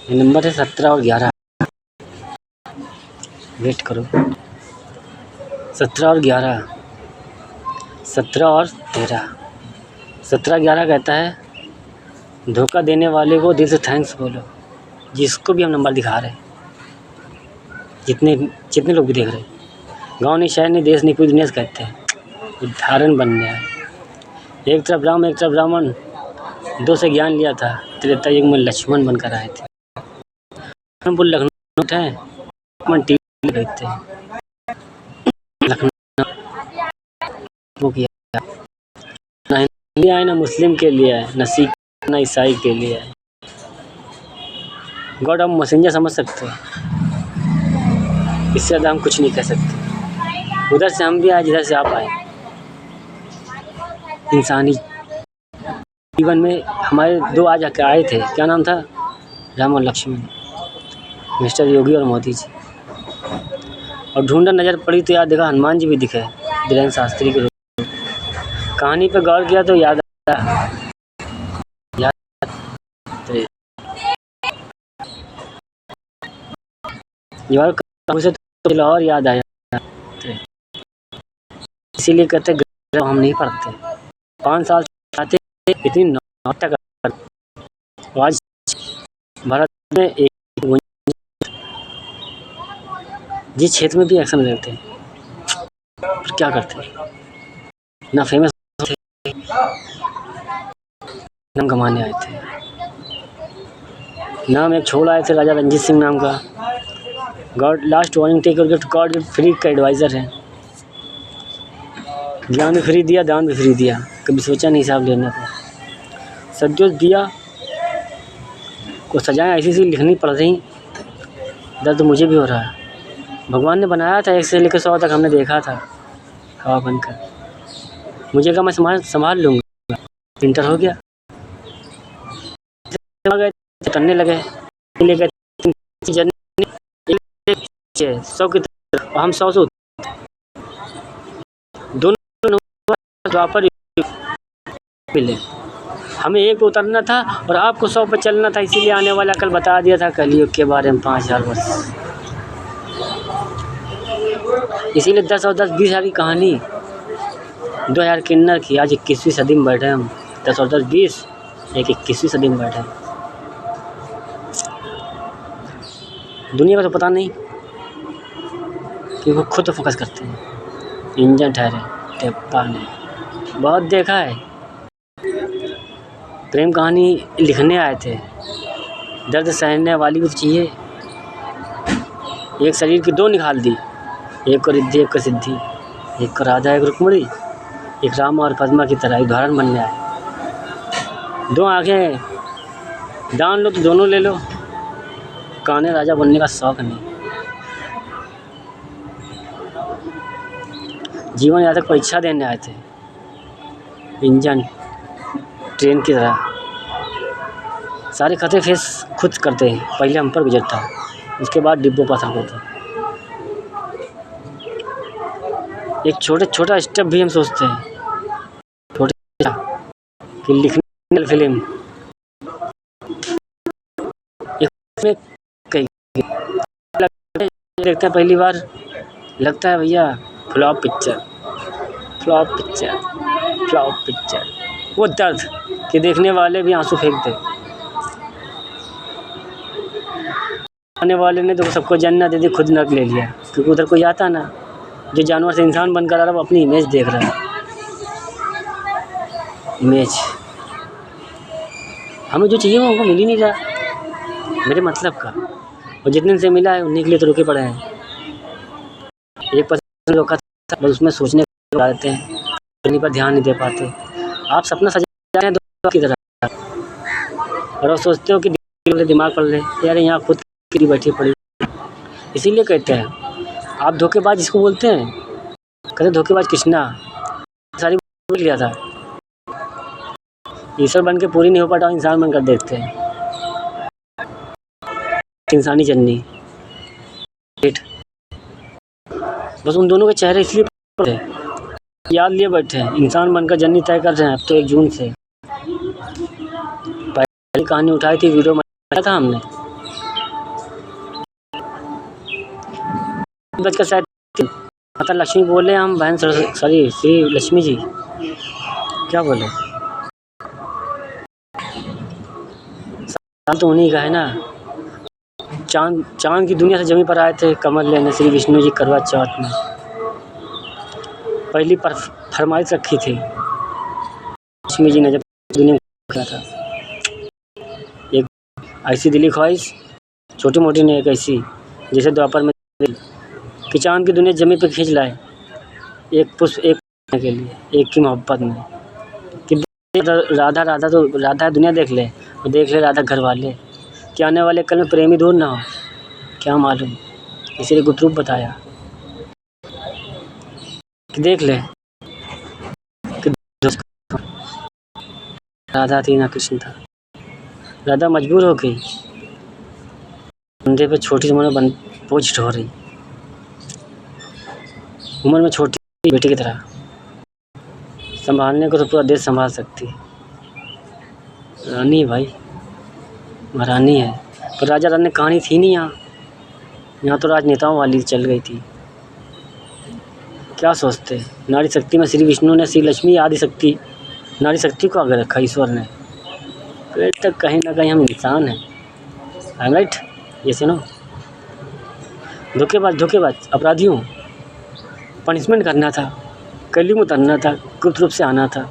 ये नंबर है 17 और 11। वेट करो, 17 और 11, 17 और 13। 17-11 कहता है धोखा देने वाले को दिल से थैंक्स बोलो। जिसको भी हम नंबर दिखा रहे हैं, जितने लोग भी देख रहे हैं, गाँव नहीं, शहर नहीं, देश नहीं, पूरी दुनिया से कहते हैं उदाहरण बनने आए। एक तरफ राम एक तरफ रावण, दो से ज्ञान लिया था, त्रेता युग में लक्ष्मण बनकर आए थे। लखनऊ है, टीवी देखते हैं, लखनऊ वो किया ना, हिंदी आए ना मुस्लिम के लिए है, ना सिख ना ईसाई के लिए है। गॉड हम मैसेंजर समझ सकते हैं, इससे ज़्यादा हम कुछ नहीं कह सकते। उधर से हम भी आए जिधर से आप आए। इंसानी जीवन में हमारे दो आज आए थे, क्या नाम था, राम और लक्ष्मण, मिस्टर योगी और मोदी जी। और ढूंढा नज़र पड़ी तो याद देखा हनुमान जी भी दिखे, धीरेन्द्र शास्त्री के रूप। कहानी पे गौर किया तो याद आया, तो और याद आया। इसीलिए कहते हम नहीं पढ़ते। 5 साल चाहते इतनी नाटक, आज भारत में एक जिस क्षेत्र में भी एक्शन लेते हैं, पर क्या करते हैं, ना फेमस थे, नाम कमाने आए थे। नाम एक छोड़ आए थे, राजा रंजीत सिंह नाम का। God last warning take your gift, God free का एडवाइज़र है। ज्ञान भी फ्री दिया, दान भी फ्री दिया, कभी सोचा नहीं हिसाब लेने को। सज्जो दिया को सजाएं ऐसी सी लिखनी पड़ रही, दर्द मुझे भी हो रहा है। भगवान ने बनाया था 1 से लेकर 100 तक, हमने देखा था हवा बनकर। मुझे कहा मैं संभाल लूँगा, इंटर हो गया, करने लगे, लेकर 100 की तरफ, हम 100 से दोनों द्वापर मिले। हमें 1 पे उतरना था और आपको 100 पे चलना था, इसीलिए आने वाला कल बता दिया था कलयुग के बारे में 5000 वर्ष। इसीलिए 10 और 10 20 की कहानी 2000 किन्नर की। आज 21वीं सदी में बैठे हम, 10 और 10 20, एक 21वीं सदी में बैठे। दुनिया का तो पता नहीं, कि वो खुद तो फोकस करते हैं। इंजन ठहरे टेप्पा ने बहुत देखा है। प्रेम कहानी लिखने आए थे, दर्द सहने वाली भी चाहिए। एक शरीर की 2 निकाल दी, एक को रिद्धि एक को सिद्धि, एक को राधा एक रुक्मणी, एक राम और पद्मा की तरह उदाहरण बनने आए। 2 आँखें दान लो तो दोनों ले लो, कान्हे राजा बनने का शौक नहीं। जीवन यादक परीक्षा देने आए थे, इंजन ट्रेन की तरह सारे खतरे फेस खुद करते हैं। पहले हम पर गुजरता है, उसके बाद डिब्बों पर असर होता है। एक छोटा स्टेप भी हम सोचते हैं, छोटे कि लिखने फिल्म कई देखते हैं पहली बार, लगता है भैया फ्लॉप पिक्चर। वो दर्द कि देखने वाले भी आंसू फेंक दे। आने वाले ने तो सबको जन्नत दे दी, खुद नर्क ले लिया, क्योंकि उधर कोई आता ना, जो जानवर से इंसान बनकर आ रहा है, वो अपनी इमेज देख रहा है। इमेज हमें जो चाहिए वो हमको मिल ही नहीं रहा, मेरे मतलब का। और जितने से मिला है उन्हीं के लिए तो रुके पड़े हैं। 1% लोग का बस उसमें सोचने लगा देते हैं, उन्हीं पर ध्यान नहीं दे पाते। आप सपना सजा रहे हैं की तरह, और आप सोचते हो कि दिमाग पड़ रहे यार, यहाँ खुद की बैठी पड़ी। इसीलिए कहते हैं आप धोखेबाज जिसको बोलते हैं, कहते धोखेबाज कृष्णा सारी बोल लिया था, ईश्वर बन के पूरी नहीं हो पाता, इंसान बनकर देखते हैं। इंसानी जर्नी बस उन दोनों के चेहरे इसलिए याद लिए बैठे हैं, इंसान बनकर जर्नी तय कर रहे हैं। अब तो 1 जून से पहली कहानी उठाई थी, वीडियो बनाया था हमने, बजकर शायद माता लक्ष्मी बोले, हम बहन सॉरी श्री लक्ष्मी जी क्या बोले, साल तो उन्हीं का है ना। चाँद की दुनिया से ज़मीन पर आए थे कमल लेने श्री विष्णु जी करवा चौथ में। पहली फरमाइश रखी थी लक्ष्मी जी ने जब दुनिया को किया था। एक ऐसी दिली ख्वाहिश छोटी मोटी नहीं, एक ऐसी जैसे द्वापर में कि चाँद की दुनिया ज़मीन पर खींच लाए, एक पुष्प एक के लिए, एक की मोहब्बत में कि राधा राधा तो राधा दुनिया देख ले और देख ले राधा घर वाले, कि आने वाले कल में प्रेमी दूर ना हो, क्या मालूम। इसीलिए गुटरूप बताया कि देख ले कि राधा थी ना कृष्ण था। राधा मजबूर हो गई, कंधे पे छोटी उम्र में बोझ ढो रही, उम्र में छोटी बेटी की तरह। संभालने को तो पूरा देश संभाल सकती है, रानी है भाई, महारानी है। पर राजा रानी कहानी थी नहीं यहाँ तो राजनेताओं वाली चल गई थी। क्या सोचते, नारी शक्ति में श्री विष्णु ने श्री लक्ष्मी आदि शक्ति, नारी शक्ति को आगे रखा ईश्वर ने। फिर तक कहीं ना कहीं हम इंसान हैं, आई एम राइट, ये सुनो। धोखेबाज अपराधियों पनिशमेंट करना था, कलयुग में उतरना था, गुप्त रूप से आना था।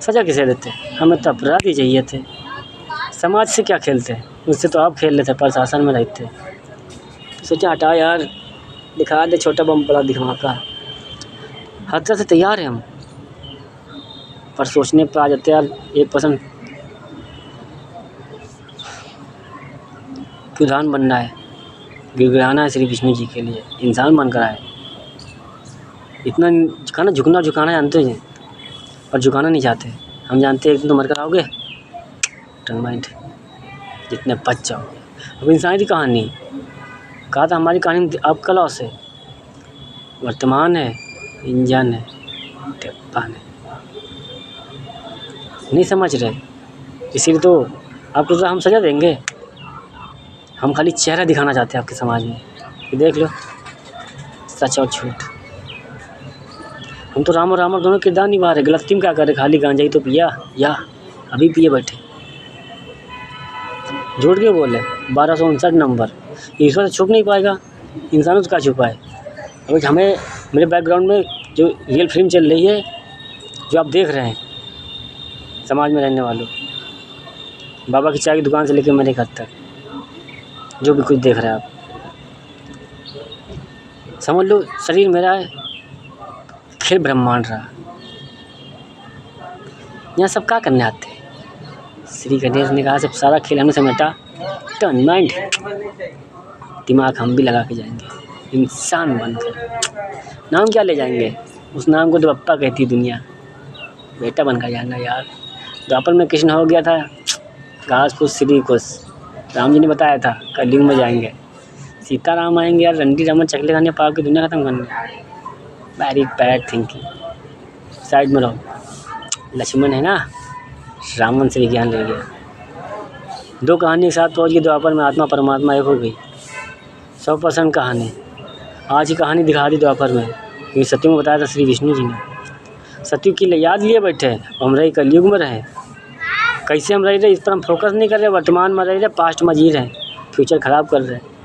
सज़ा किसे देते, हमें तो अपराधी चाहिए थे। समाज से क्या खेलते, उससे तो आप खेल लेते, प्रशासन में रहते। सोचा हटा यार, दिखा दे छोटा बम बड़ा धमाका। हर तरह से तैयार हैं हम, पर सोचने पर आ जाते यार 1% प्रधान बनना है, गिड़गिड़ाना है श्री विष्णु जी के लिए, इंसान बनकर आए। इतना झुकाना झुकाना जानते हैं, पर झुकाना नहीं चाहते। हम जानते हैं एक दिन तो मर कर आओगे, टर्न माइंड जितने बच जाओगे। अब इंसानी की कहानी कहा था, हमारी कहानी अब कला से वर्तमान है, इंजन है, डिब्बा है, नहीं समझ रहे। इसीलिए तो आपको तो हम सजा देंगे, हम खाली चेहरा दिखाना चाहते हैं आपके समाज में कि देख लो सच और झूठ। हम तो राम और रावण दोनों किरदार निभा रहे, गलती में क्या कर रहे, खाली गांजा ही तो पिया या अभी पिए बैठे। झूठ क्यों बोले, 1259 नंबर, ईश्वर से छुप नहीं पाएगा, इंसानों से क्या छुपाए। अभी हमें मेरे बैकग्राउंड में जो रियल फिल्म चल रही है, जो आप देख रहे हैं समाज में रहने वालों, बाबा की चाय की दुकान से लेकर मेरे घर तक जो भी कुछ देख रहे हैं आप, समझ लो शरीर मेरा है, खेल ब्रह्मांड रहा। यहाँ सब क्या करने आते हैं, श्री गणेश ने कहा सब सारा खेल हमने समेटा, टर्न माइंड, दिमाग हम भी लगा के जाएंगे इंसान बनकर। नाम क्या ले जाएंगे, उस नाम को तो पप्पा कहती दुनिया, बेटा बनकर जाना यार। द्वापर में कृष्ण हो गया था, घास फूस श्री खुश, राम जी ने बताया था कलयुग में जाएंगे, सीताराम आएंगे यार, रंडी रमन चकले खाने पाप की दुनिया ख़त्म करने। वेरी बैड थिंकिंग, साइड में रहो। लक्ष्मण है ना, रावण से विज्ञान ले गया। दो कहानी एक साथ पहुँच गई, द्वापर में आत्मा परमात्मा एक हो गई। 100% कहानी आज ही कहानी दिखा दी द्वापर में, क्योंकि सत्यु में बताया था श्री विष्णु जी ने। सत्यु की याद लिए बैठे, हम रहे कलयुग में रहे, कैसे हम रह रहे इस पर हम फोकस नहीं कर रहे, वर्तमान में रह रहे, पास्ट में जी रहे हैं, फ्यूचर ख़राब कर रहे हैं।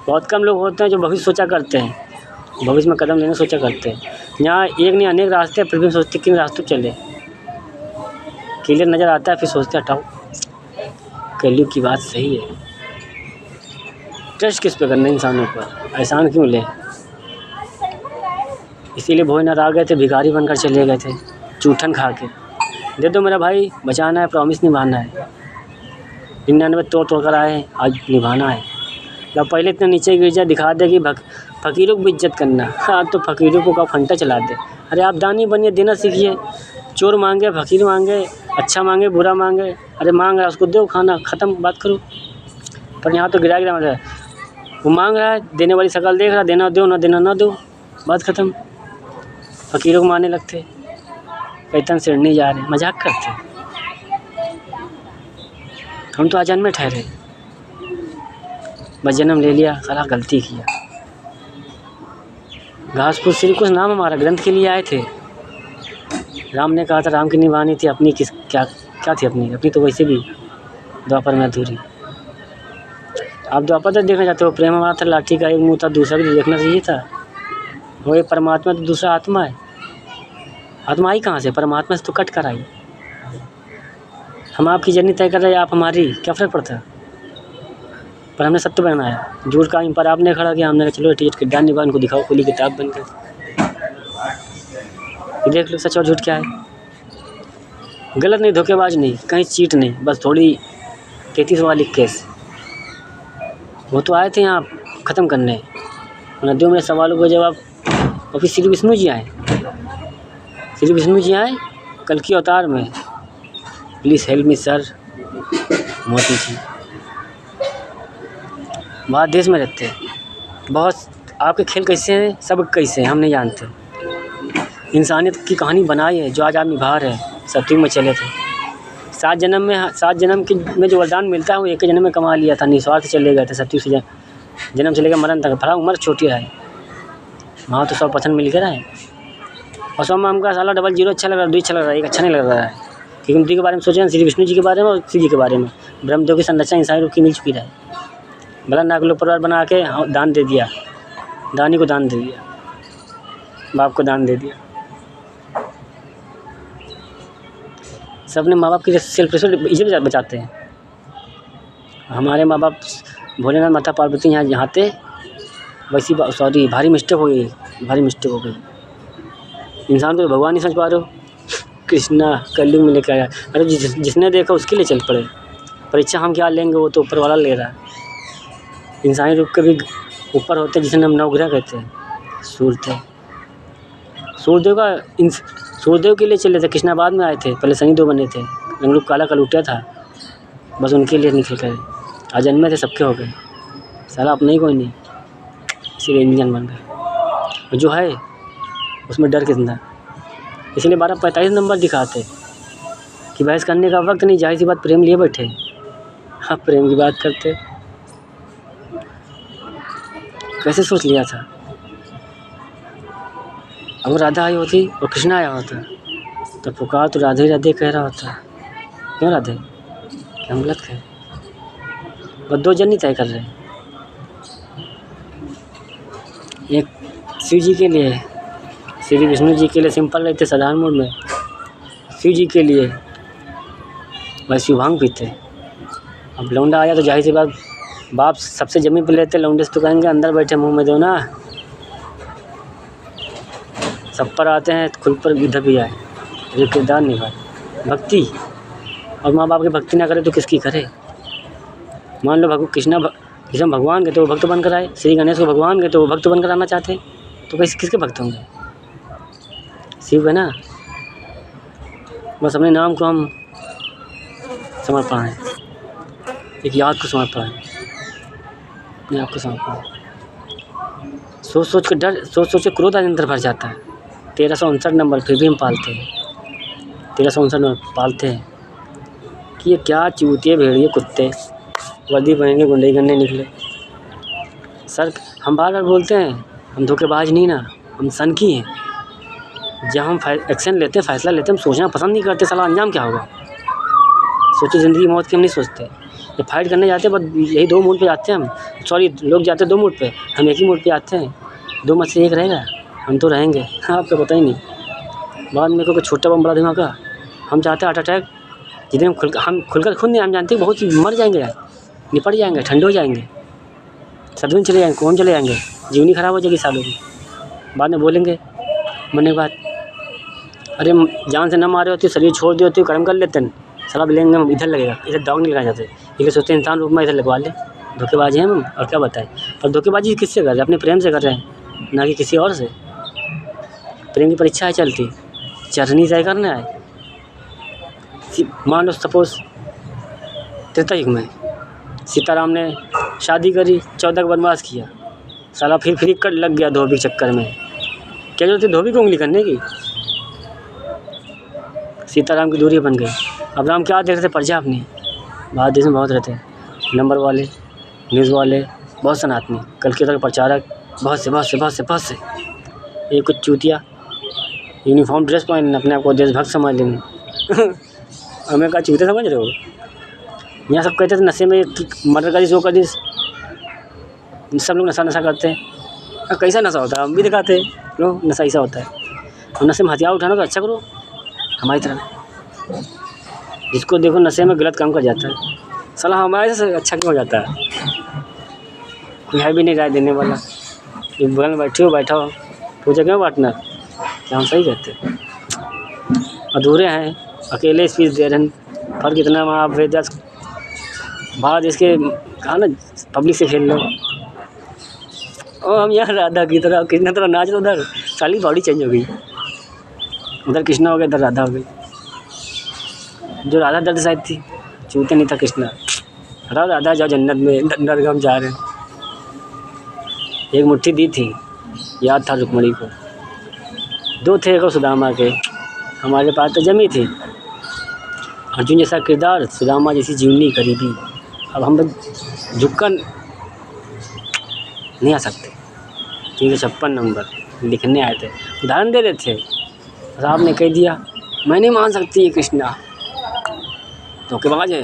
बहुत कम लोग होते हैं जो भविष्य सोचा करते हैं, भविष्य में कदम लेने सोचा करते हैं। यहाँ एक नहीं अनेक रास्ते हैं, फिर भी सोचते किन रास्तों चले, क्लियर नज़र आता है फिर सोचते हटाओ। कलयुग की बात सही है, ट्रस्ट किस पे करना इंसानों पर, एहसान क्यों ले। इसीलिए भोजनाथ आ गए थे, भिखारी बनकर चले गए थे, चूठन खा के। दे दो मेरा भाई, बचाना है, प्रॉमिस निभाना है। 99 तोड़ कर आए, आज निभाना है। जब पहले इतने नीचे गिर जाए, दिखा दे कि फ़कीरों को भी इज्जत करना। हाँ तो फ़कीरों को का फंटा चला दे। अरे आप दानी बनिए, देना सीखिए। चोर मांगे, फ़कीर मांगे, अच्छा मांगे, बुरा मांगे, अरे मांग रहा है उसको दो खाना, ख़त्म, बात करो। पर यहाँ तो गिरा मतलब वो मांग रहा है, देने वाली शक्ल देख रहा, देना दो, ना देना ना दो, बात ख़त्म। फ़कीरों को मारने लगते, वेतन से नहीं जा रहे, मजाक करते। हम तो अजन्मे ठहरे, बस जन्म ले लिया, सारा गलती किया। घासपुर श्री कुछ नाम हमारा ग्रंथ के लिए आए थे। राम ने कहा था राम की निभानी थी, अपनी किस क्या क्या थी अपनी तो वैसे भी द्वापर में अधूरी। आप द्वापर तक देखना चाहते हो, प्रेम हमारा था लाठी का एक मुँह था, दूसरा भी तो देखना चाहिए था। वो एक परमात्मा तो दूसरा आत्मा है। आत्मा आई कहाँ से? परमात्मा से तो कट कर आई। हम आपकी जर्नी तय कर रहे हैं, आप हमारी, क्या फ़र्क पड़ता है? पर हमने सत्य बनाया, झूठ का पर आपने खड़ा किया। हमने कहा चलो टीट के ज्ञान निभा, उनको दिखाओ खुली किताब बनकर, देख लो सच और झूठ क्या है। गलत नहीं, धोखेबाज नहीं, कहीं चीट नहीं, बस थोड़ी 33 वाली केस। वो तो आए थे यहाँ ख़त्म करने, नदियों में सवालों का जवाब। और फिर श्री विष्णु जी आए कल की अवतार में, please help me sir Modi ji. बाहर देश में रहते हैं, बहुत आपके खेल कैसे हैं, सब कैसे हैं हम नहीं जानते। इंसानियत की कहानी बनाई है जो आज आप निभा रहे हैं। सत्युग में चले थे, 7 जन्म में जो वरदान मिलता है वो एक जन्म में कमा लिया था। निस्वार्थ चले गए थे, सत्युग से जन्म से लेकर मरण तक। भला उम्र छोटी है, वहाँ तो 100% मिल के रहे। और सब में हमका साला 00 अच्छा लग रहा है, 2 अच्छा लग रहा है, 1 अच्छा नहीं लग रहा है। क्योंकि उनके बारे में सोचे हैं, श्री विष्णु जी के बारे में और शिव जी के बारे में। ब्रह्मदेव की संरचना इंसानी रूप की मिल चुकी है। भला नागलो परिवार बना के दान दे दिया, दानी को दान दे दिया, बाप को दान दे दिया। सब ने माँ बाप की सेल्फ रिस्पेक्ट इज्जत बचाते हैं। हमारे माँ बाप भोलेनाथ माता पार्वती यहाँ थे, वैसी सॉरी भारी मिस्टेक हो गई। इंसान को भगवान नहीं समझ पा रहे हो। कृष्णा कलयुग में लेकर आया। अरे जिसने देखा उसके लिए चल पड़े। परीक्षा हम क्या लेंगे, वो तो ऊपर वाला ले रहा है। इंसानी रूप के भी ऊपर होते जिसे हम नवग्रह कहते हैं, सूर्यदेव के लिए चले थे। कृष्णा बाद में आए थे, पहले शनि 2 बने थे। रंग रूप काला कलूटा था, बस उनके लिए निकल गए। अजन्मे थे, सबके हो गए। साला अपना ही कोई नहीं, इसीलिए इंजन बन गए। जो है उसमें डर कितना, इसलिए 12:45 नंबर दिखाते कि बहस करने का वक्त नहीं। जाहिर सी बात प्रेम लिए बैठे, हाँ प्रेम की बात करते। कैसे सोच लिया था? अगर राधा आई होती और कृष्णा आया होता तो पुकार तो राधे राधे कह रहा होता। क्यों राधे, क्या हम गलत कहें? बस 2 जन नहीं तय कर रहे। एक शिव जी के लिए, श्री विष्णु जी के लिए सिंपल रहते साधारण मोड में। शिव जी के लिए वह शिवभांग पीते। अब लौंडा आया तो जाहिर सी बात बाप सबसे ज़मीन पर लेते, लौंडे से तो कहेंगे अंदर बैठे मुंह में दो ना। सब पर आते हैं खुद पर इधर भी आए, जो किरदार निभाए। भक्ति और माँ बाप की भक्ति ना करे तो किसकी करे? मान लो कृष्ण भगवान के तो वो भक्त बनकर आए, श्री गणेश को भगवान के तो वो भक्त बनकर आना चाहते हैं, तो किसके भक्त होंगे? शिव है ना। बस अपने नाम को हम समर्पण है, एक याद को समर्पण है, अपने आप को समर्पण है। सोच के क्रोध अंदर भर जाता है। 1359 नंबर फिर भी हम पालते हैं, 1359 नंबर पालते हैं कि ये क्या चूतिए भेड़िए कुत्ते वर्दी पहन के गुंडे करने निकले। सर हम बार बोलते हैं हम धोखेबाज नहीं ना, हम सनकी हैं। जब हम एक्शन लेते हैं, फैसला लेते हैं, हम सोचना पसंद नहीं करते साला अंजाम क्या होगा। सोचो ज़िंदगी मौत की हम नहीं सोचते। ये फाइट करने जाते हैं बस यही 2 मूड पे जाते हैं हम। सॉरी लोग जाते हैं 2 मूड पे, हम एक ही मूड पे आते हैं। 2 में से एक रहेगा, हम तो रहेंगे। हाँ आपको पता ही नहीं। बाद में कोई छोटा बम बड़ा दिमाग का, हम चाहते हैं हार्ट अटैक। जितने हम खुलकर खुद नहीं, हम जानते हैं बहुत मर जाएंगे यार, निपट जाएंगे, ठंडे हो जाएंगे, सदगुण चले जाएंगे, कौन चले जाएंगे, जीवनी खराब हो जाएगी सालों की। बाद में बोलेंगे मरने के बाद अरे जान से न मारे होती, शरीर छोड़ दी होती, कर्म कर लेते हैं, सलाह लेंगे हम इधर लगेगा, इधर दाग नहीं लगाना चाहते, इसलिए सोचते हैं इंसान रूप में इधर लगवा ले। धोखेबाजी हैं हम, और क्या बताएं। और धोखेबाजी किससे कर रहे हैं? अपने प्रेम से कर रहे हैं, ना कि किसी और से। प्रेम की परीक्षा है चलती, चरनी तय करना है। मान लो सपोज त्रेता युग में सीताराम ने शादी करी, 14 का वनवास किया, साला फिर कर लग गया धोबी के चक्कर में। क्या जरूरत है धोबी को उंगली करने की? सीताराम की दूरी बन गई। अब राम क्या देख रहे थे? प्रजा अपनी। भारत देश में बहुत रहते हैं नंबर वाले, न्यूज़ वाले, बहुत सनातनी, कल के तक प्रचारक, बहुत से। ये कुछ चूतिया यूनिफॉर्म ड्रेस पहन अपने आप को देशभक्त समझ लेंगे। हमें क्या चूतिया समझ रहे हो? यहाँ सब कहते थे नशे में मर्डर कर दी, वो कर दी, सब लोग नशा करते हैं। कैसा नशा होता है हम भी दिखाते हैं, लो नशा ऐसा होता है। और नशे में हथियार उठाना तो अच्छा करो हमारी तरह। जिसको देखो नशे में गलत काम कर जाता है, साला हमारे से अच्छा क्यों हो जाता है? कोई है भी नहीं राय देने वाला। एक बगल में बैठा हो पूछे क्यों पार्टनर, क्या हम सही कहते? अधूरे हैं, अकेले स्पीच दे रहे हैं। फर्क इतना आप वेदास बाहर देश के कहा ना पब्लिक से खेल लो। और हम यहाँ राधा की तरह कृष्णा तरह नाच रहे, उधर साली बॉडी चेंज हो गई। उधर कृष्णा हो गया, इधर राधा हो गई। जो राधा दर्द शायद थी, चूते नहीं था कृष्णा। हटाओ राधा, जाओ जन्नत में, नरगम जा रहे हैं। एक मुट्ठी दी थी, याद था रुक्मणी को। दो थे को सुदामा के, हमारे पास तो जमी थी। अर्जुन जैसा किरदार, सुदामा जैसी जीवनी करीबी। अब हम लोग झुककर नहीं आ सकते। 356 नंबर लिखने आए थे, उदाहरण दे रहे थे, बस आपने कह दिया मैं नहीं मान सकती ये कृष्णा धोखेबाज है,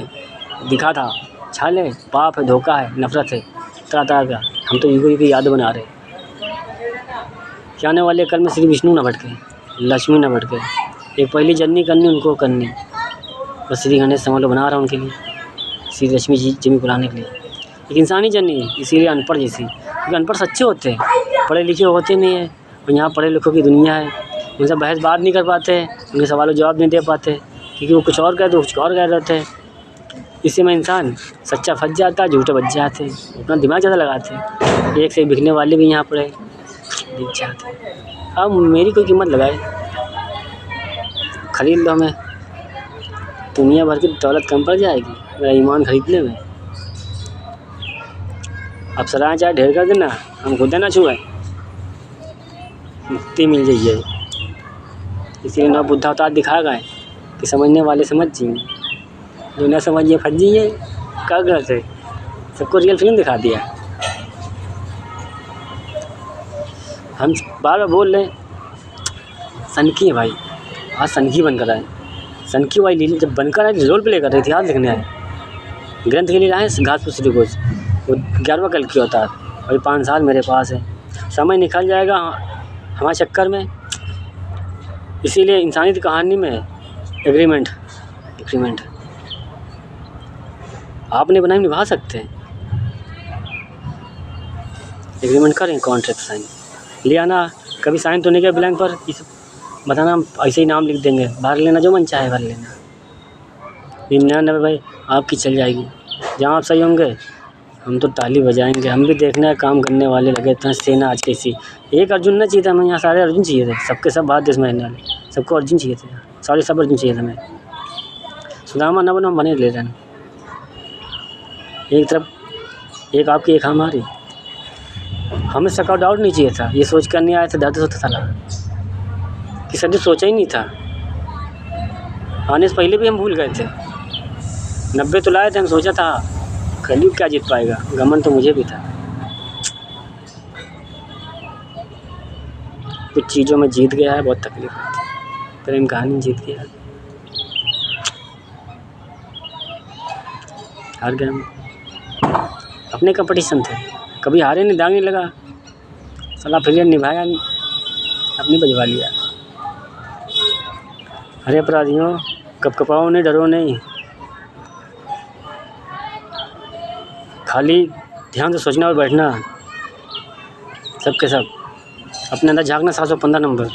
दिखा था, छाले, पाप है, धोखा है, नफरत है, तरह तरह का। हम तो ईगो की याद बना रहे। क्या आने वाले कल में श्री विष्णु न भटके, लक्ष्मी न भटके, एक पहली जननी करनी उनको करनी, बस श्री गणेश समझ बना रहा उनके लिए, श्री लक्ष्मी जी जमी बुलाने के लिए। एक इंसानी जननी, इसीलिए अनपढ़ जैसी, क्योंकि अनपढ़ सच्चे होते हैं, पढ़े लिखे होते नहीं है। और यहाँ पढ़े लिखों की दुनिया है, उनसे बहस बात नहीं कर पाते, उनके सवालों जवाब नहीं दे पाते, क्योंकि वो कुछ और कहते, कुछ और कह रहते हैं। इससे में इंसान सच्चा फंस जाता है, झूठे बच जाते, अपना दिमाग ज़्यादा लगाते। एक से बिकने वाले भी यहाँ पड़े दिख जाते। अब मेरी कोई कीमत लगाए, खरीद लो हमें, दुनिया भर की दौलत कम पड़ जाएगी मेरा ईमान खरीदने में। अब सराय चाहे ढेर कर देना, हम खुद ना छुए, मुक्ति मिल जाइए। इसीलिए ना बुद्धा अवतार दिखा गए कि समझने वाले समझ जिए, जो न समझिए फंस जाइए। क्या गलत है, सबको रियल फिल्म दिखा दिया। हम बार बार बोल रहे सनकी है भाई, आज सनकी बनकर आए। सनकी वाली लीला जब बनकर आए रोल प्ले कर रहे थे, इतिहास लिखने आए, ग्रंथ के लिए आए घासपुर श्री घोष, वो 11वां कल की अवतार। अभी 5 साल मेरे पास है, समय निकल जाएगा हमारे चक्कर में। इसीलिए इंसानियत कहानी में एग्रीमेंट आपने बनाई निभा सकते हैं, एग्रीमेंट करें, कॉन्ट्रैक्ट साइन ले आना। कभी साइन तो नहीं किया ब्लैंक पर, इस बताना ऐसे ही नाम लिख देंगे, भर लेना जो मन चाहे भर लेना। 99 भाई आपकी चल जाएगी, जहाँ आप सही होंगे हम तो ताली बजाएंगे। हम भी देखना है काम करने वाले लगे थे। सेना आज कैसी, एक अर्जुन ना चाहिए था हमें यहाँ, सारे अर्जुन चाहिए थे, सबके सब भारत देश में रहने वाले सबको अर्जुन चाहिए थे, सारे सब अर्जुन चाहिए थे हमें। सुदामा न बनो, हम बने ले रहे हैं, एक तरफ एक आपकी एक हमारी। हमें सका डाउट नहीं चाहिए था, ये सोच कर नहीं आया था, दर्द होता था कि सदी सोचा ही नहीं था। आने से पहले भी हम भूल गए थे, 90 तो लाए थे, हम सोचा था कलयुग क्या जीत पाएगा, गमन तो मुझे भी था। कुछ चीज़ों में जीत गया है, बहुत तकलीफ होती, प्रेम कहानी जीत गया, हार गए हम। अपने कंपटीशन थे, कभी हारे नहीं, दांग नहीं लगा, साला फिर निभाया, अपनी बजवा लिया। अरे अपराधियों कपकपाओ नहीं, डरो नहीं, खाली ध्यान से सोचना और बैठना, सबके सब अपने अंदर झांकना। 715 नंबर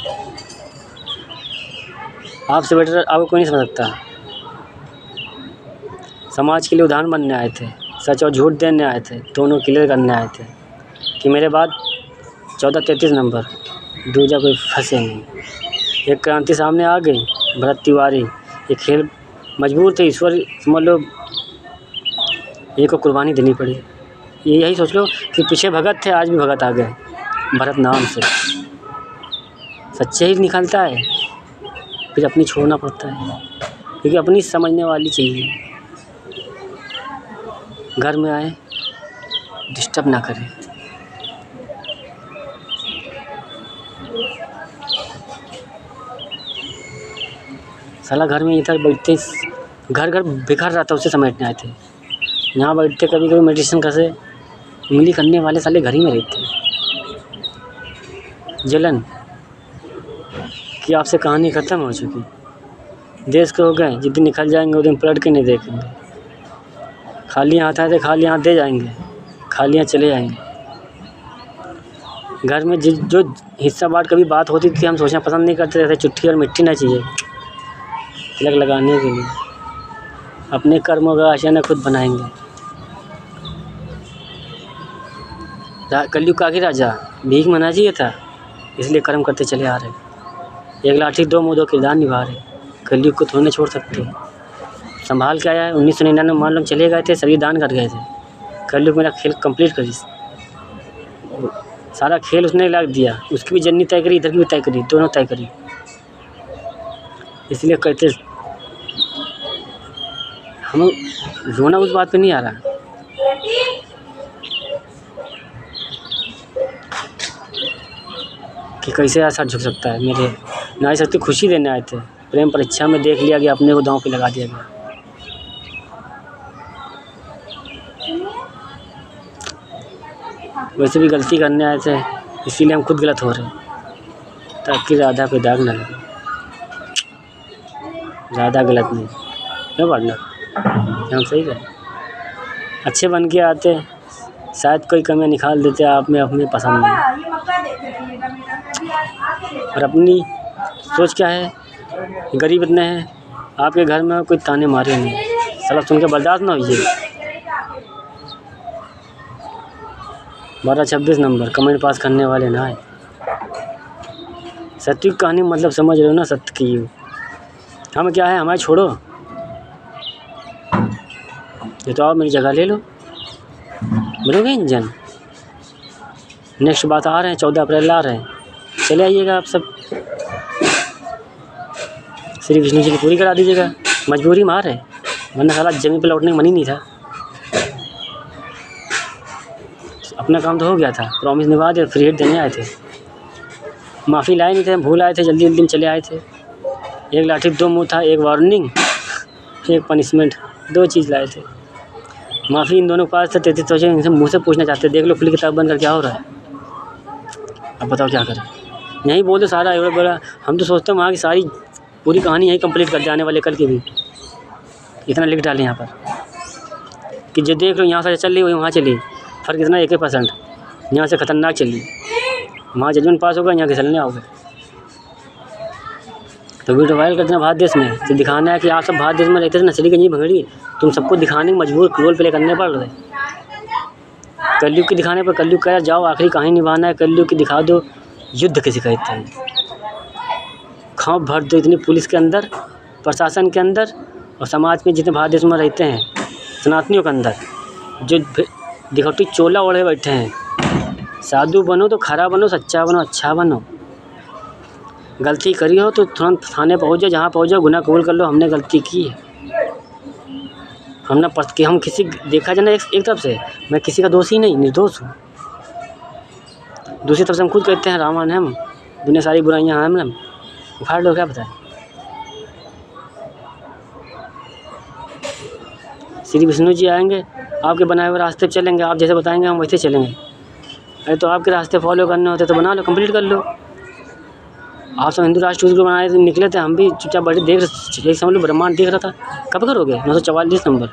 आपसे बेटर आपको कोई नहीं समझ सकता। समाज के लिए उदाहरण बनने आए थे, सच और झूठ देने आए थे, दोनों क्लियर करने आए थे कि मेरे बाद 1433 नंबर दूजा कोई फंसे नहीं। एक क्रांति सामने आ गई, भरत तिवारी, ये खेल मजबूर थे, ईश्वर समझ लो, ये को कुर्बानी देनी पड़ी। ये यही सोच लो कि पीछे भगत थे, आज भी भगत आ गए भरत नाम से। सच्चे ही निकलता है, फिर अपनी छोड़ना पड़ता है, क्योंकि अपनी समझने वाली चाहिए। घर में आए डिस्टर्ब ना करें। साला घर में इधर बैठते, घर घर बिखर रहा था, उसे समेटने आए थे। यहाँ बैठते कभी कभी मेडिटेशन कैसे उंगली करने वाले साले घर ही में रहते। जलन कि आपसे कहानी ख़त्म हो चुकी, देश के हो गए, जिस दिन निकल जाएंगे उस दिन पलट के नहीं देखेंगे। खाली हाथ आए थे, खाली हाथ दे जाएंगे, खाली हाथ चले जाएंगे। घर में जो हिस्सा बांट कभी बात होती थी, हम सोचना पसंद नहीं करते थे, चिट्ठी और मिट्टी ना चाहिए तिलक लगाने के लिए। अपने कर्मों का आशियाना खुद बनाएंगे। कलयुग का आखिरी राजा भीख मना चाहिए था, इसलिए कर्म करते चले आ रहे। एक लाठी दो मुँह दो किरदार निभा रहे। कलयुग को थोड़े छोड़ सकते। संभाल के आया है। 1999 मान लो चले गए थे, शरीर दान कर गए थे। कलयुग मेरा खेल कंप्लीट करी, सारा खेल उसने लग दिया। उसकी भी जर्नी तय करी, इधर की भी तय करी, दोनों तय करी। इसलिए कहते हम रोना उस बात पे नहीं आ रहा कि कैसे ऐसा झुक सकता है। मेरे नारी शक्ति खुशी देने आए थे, प्रेम परीक्षा में देख लिया गया, अपने को दांव पे लगा दिया गया। वैसे भी गलती करने आए थे, इसीलिए हम खुद गलत हो रहे, ताकि राधा पे दाग न लगे। राधा गलत नहीं, क्यों पढ़ना, हम सही है। अच्छे बन के आते, शायद कोई कमियाँ निकाल देते आप में, अपने पसंद नहीं। और अपनी सोच क्या है, गरीब इतने हैं, आपके घर में कोई ताने मारे नहीं, साला सुन के बर्दाश्त ना होइए। 12-26 नंबर कमेंट पास करने वाले ना है। सत्य की कहानी मतलब समझ रहे हो ना, सत्य की। हम क्या है, हमारे छोड़ो, ये तो आप मेरी जगह ले लो, बनोगे इंजन। नेक्स्ट बात आ रहे हैं, 14 अप्रैल आ रहे हैं, चले आइएगा आप सब। श्री विष्णु जी की पूरी करा दीजिएगा, मजबूरी में आ रहे, वरना साला जमीन पर लौटने का मन ही नहीं था। अपना काम तो हो गया था, प्रॉमिस निभा दिया, फ्री हिट देने आए थे। माफ़ी लाए नहीं थे, भूल आए थे, जल्दी जल्दी चले आए थे। एक लाठी दो मुँह था, एक वार्निंग एक पनिशमेंट, दो चीज़ लाए थे। माफ़ी इन दोनों के पास था, 33 सोचे इनसे मुँह से पूछना चाहते, देख लो खुली किताब बंद कर क्या हो रहा है। अब बताओ क्या करें, यहीं बोल दो सारा एवढा बड़ा। हम तो सोचते हैं वहाँ की सारी पूरी कहानी यहीं कंप्लीट कर जाने वाले, कल की भी इतना लिख डालें यहाँ पर कि जो देख लो यहाँ से चल रही वही वहाँ चली, फ़र्क इतना 1% यहाँ से ख़तरनाक चली, वहाँ जजमेंट पास होगा, यहाँ घिसलने आओगे। तो वीडियो वायरल कर देना भारत देश में, तो दिखाना है कि आप सब भारत देश में रहते थे, नस्ली गंजी भंगड़ी, तुम सबको दिखाने में मजबूर रोल प्ले करने पड़ रहे। कलयुग की दिखाने पर कलयुग कह जाओ, आखिरी कहानी निभाना है, कलयुग की दिखा दो, युद्ध किसे कहते हैं। खौफ भर दो इतनी पुलिस के अंदर, प्रशासन के अंदर, और समाज में जितने भारत देश में रहते हैं सनातनियों के अंदर, जो दिखौटी चोला ओढ़े बैठे हैं। साधु बनो तो खरा बनो, सच्चा बनो, अच्छा बनो। गलती करी हो तो तुरंत थाने पहुँच जाओ, जहाँ पहुँच जाओ गुनाह कबूल कर लो, हमने गलती की है। हम किसी देखा जाए ना एक तरफ से, मैं किसी का दोषी नहीं, निर्दोष हूँ। दूसरी तरफ से हम खुद कहते हैं रावण है हम, दुनिया सारी बुराइयाँ हैं हम, उखाड़ लो, क्या बताएं। श्री विष्णु जी आएंगे, आपके बनाए हुए रास्ते पे चलेंगे, आप जैसे बताएंगे हम वैसे चलेंगे। अरे तो आपके रास्ते फॉलो करने होते तो बना लो, कंप्लीट कर लो। आप सब हिंदू राष्ट्र ग्रुप बनाए निकले थे, हम भी चुपचाप बैठे देख रहे, समझ लो ब्रह्मांड देख रहा था। कब करोगे 944 नंबर,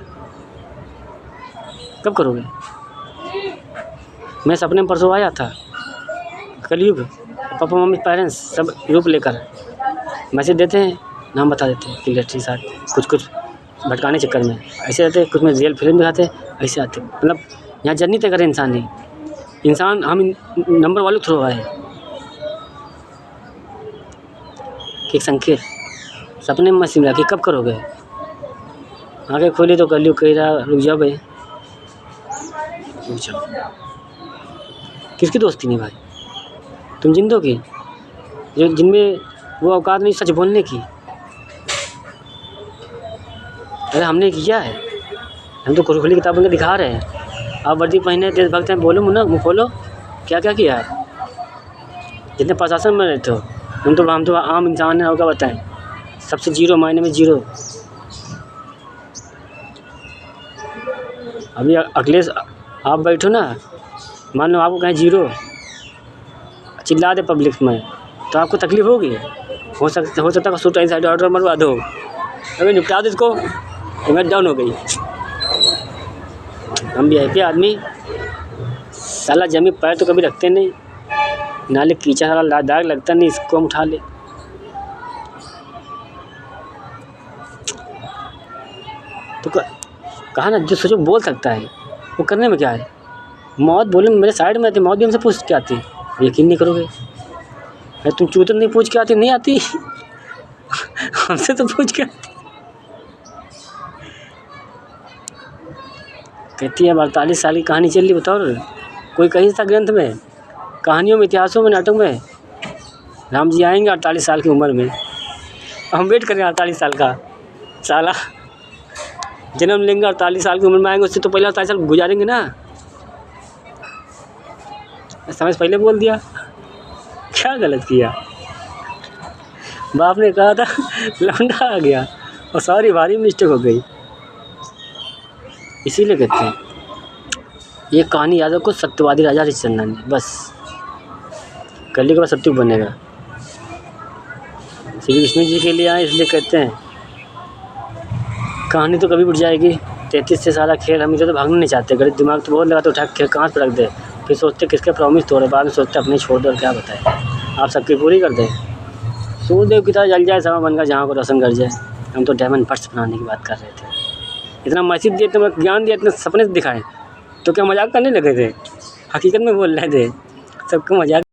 कब करोगे? मैं सपने में परसों आया था, कलयुग, पापा मम्मी पेरेंट्स सब रूप लेकर मैसेज देते हैं, नाम बता देते हैं क्लियरिटी साथ, कुछ भटकाने चक्कर में ऐसे आते, कुछ में रियल फिल्म दिखाते, ऐसे आते। मतलब यहाँ जर्नी तय करे इंसान नहीं, इंसान हम नंबर वाले थ्रू आए कि एक संकेत सपने में मसीम कि कब करोगे। आगे खोली तो कलयुग कह रहा रुक जाओ भाई, रुक जाओ। किसकी दोस्ती नहीं भाई, तुम जिंदों की, जो जिनमें वो औकात नहीं सच बोलने की। अरे हमने किया है, हम तो खुली किताबों में दिखा रहे हैं। आप वर्दी पहने देशभक्त हैं, बोलो मुँह मुँह खोलो, क्या क्या किया है। जितने प्रशासन में रहते हो हम तो आम इंसान हैं, होगा बताएं। सबसे जीरो मायने में जीरो। अभी अखिलेश आप बैठो ना, मान लो आपको कहें जीरो, चिल्ला दे पब्लिक में, तो आपको तकलीफ होगी? हो सकता है सुसाइड साइड ऑर्डर मरवा दो, अभी निपटा दो इसको, इमेज डाउन हो गई। हम भी है आदमी, साला जमी पैर तो कभी रखते नहीं, नाले कीचड़ साला दाग लगता नहीं, इसको हम उठा ले। तो कहा ना, जो सोचो बोल सकता है, वो करने में क्या है? मौत बोले मेरे साइड में आती, मौत भी हमसे पूछ के आती, यकीन नहीं करोगे। अरे तुम चूतन नहीं पूछ के आती, नहीं आती हमसे तो पूछ के आती। कहती है 48 साल की कहानी चल रही, बताओ कोई कहीं था ग्रंथ में, कहानियों में, इतिहासों में, नाटक में राम जी आएंगे 48 साल की उम्र में, हम वेट करें 48 साल का, साला जन्म लेंगे 48 साल की उम्र में आएंगे, उससे तो पहले 48 साल गुजारेंगे ना। समझ पहले बोल दिया, क्या गलत किया? बाप ने कहा था लौंडा आ गया, और सॉरी भारी मिस्टेक हो गई। इसीलिए कहते हैं ये कहानी याद रखो, सत्यवादी राजा हरिश्चंद्र ने, बस कली के बाद सत्युग बनेगा। श्री कृष्ण जी के लिए आए, इसलिए कहते हैं कहानी तो कभी उठ जाएगी। 33 से सारा खेल, हम इधर तो भागना नहीं चाहते, गलत दिमाग तो बहुत लगा तो उठा के कांच पर रख दे, फिर सोचते किसके प्रॉमिस तोड़े, बाद में सोचते अपने छोड़ दे, और क्या बताए आप सबकी पूरी कर दें। सूर्यदेव की तरह जल जाए, समय बनकर जहाँ को रोशन कर जाए। हम तो डायमंड पर्स बनाने की बात कर रहे थे, इतना मैसेज दिए, इतना ज्ञान दिया, इतने सपने दिखाए, तो क्या मजाक करने लगे थे? हकीकत में बोल रहे थे, सबको मजाक